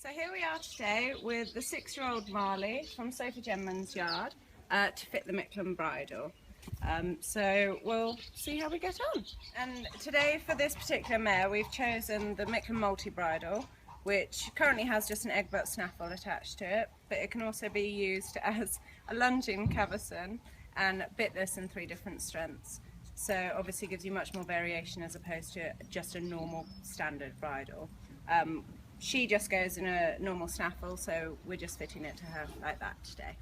So here we are today with the 6-year-old Marley from Sophie Genman's yard to fit the Micklem Bridle. So we'll see how we get on. And today for this particular mare we've chosen the Micklem Multi-Bridle, which currently has just an egg butt snaffle attached to it, but it can also be used as a lunging cavesson and bitless in 3 different strengths. So obviously gives you much more variation as opposed to just a normal standard bridle. She just goes in a normal snaffle, so we're just fitting it to her like that today.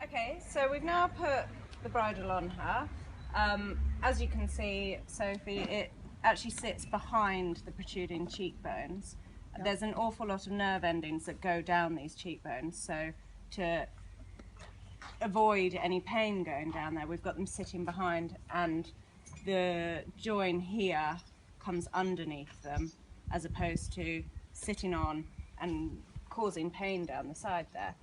Okay, so we've now put the bridle on her. As you can see, Sophie, it actually sits behind the protruding cheekbones. Yep. There's an awful lot of nerve endings that go down these cheekbones, so to avoid any pain going down there, we've got them sitting behind, and the join here comes underneath them as opposed to sitting on and causing pain down the side there.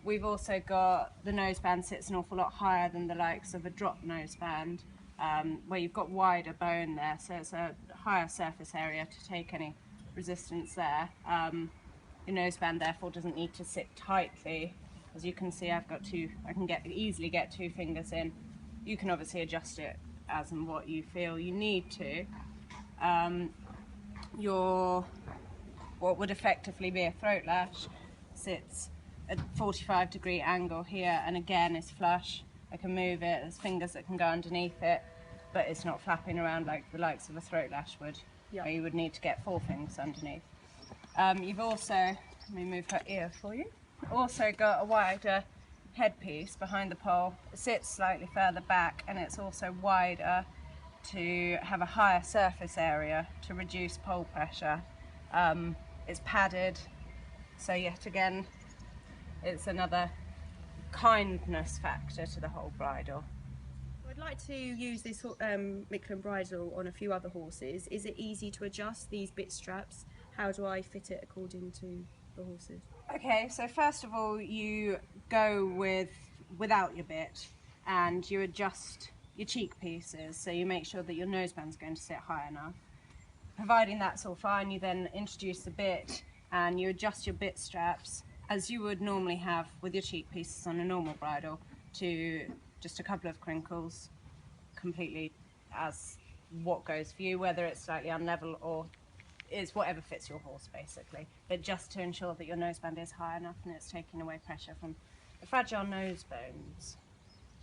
We've also got the noseband sits an awful lot higher than the likes of a drop noseband, where you've got wider bone there, so it's a higher surface area to take any resistance there. Your noseband therefore doesn't need to sit tightly. As you can see, I can easily get 2 fingers in. You can obviously adjust it as and what you feel you need to. What would effectively be a throat lash sits at 45-degree angle here, and again is flush. I can move it, there's fingers that can go underneath it, but it's not flapping around like the likes of a throat lash would, yep, where you would need to get 4 fingers underneath. You've also, let me move her ear for you, also got a wider headpiece behind the pole. It sits slightly further back, and it's also wider to have a higher surface area to reduce pole pressure. It's padded, so yet again it's another kindness factor to the whole bridle. I'd like to use this Micklem Bridle on a few other horses. Is it easy to adjust these bit straps? How do I fit it according to the horses? Okay, so first of all you go without your bit and you adjust your cheek pieces, so you make sure that your noseband's going to sit high enough. Providing that's all fine, you then introduce the bit and you adjust your bit straps as you would normally have with your cheek pieces on a normal bridle, to just a couple of crinkles, completely as what goes for you, whether it's slightly unlevel or is whatever fits your horse basically, but just to ensure that your noseband is high enough and it's taking away pressure from the fragile nose bones.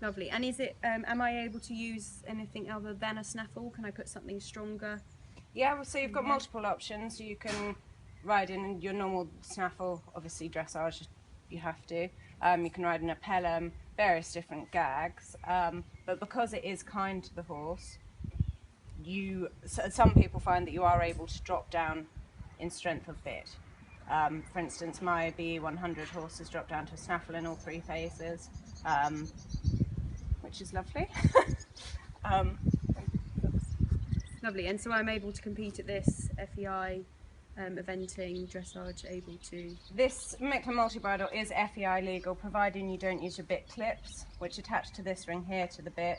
Lovely. And is it, am I able to use anything other than a snaffle? Can I put something stronger? Yeah, well, so you've got multiple options. You can ride in your normal snaffle, obviously dressage you have to. You can ride in a pelham, various different gags, but because it is kind to the horse, some people find that you are able to drop down in strength of bit. For instance, my BE100 horses drop down to a snaffle in all 3 phases, which is lovely. Lovely, and so I'm able to compete at this FEI eventing, dressage, able to... This Micklem Multi-Bridle is FEI legal, providing you don't use your bit clips, which attach to this ring here to the bit.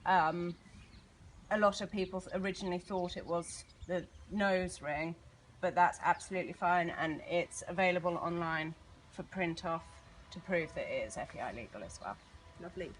A lot of people originally thought it was the nose ring, but that's absolutely fine, and it's available online for print off to prove that it is FEI legal as well. Lovely.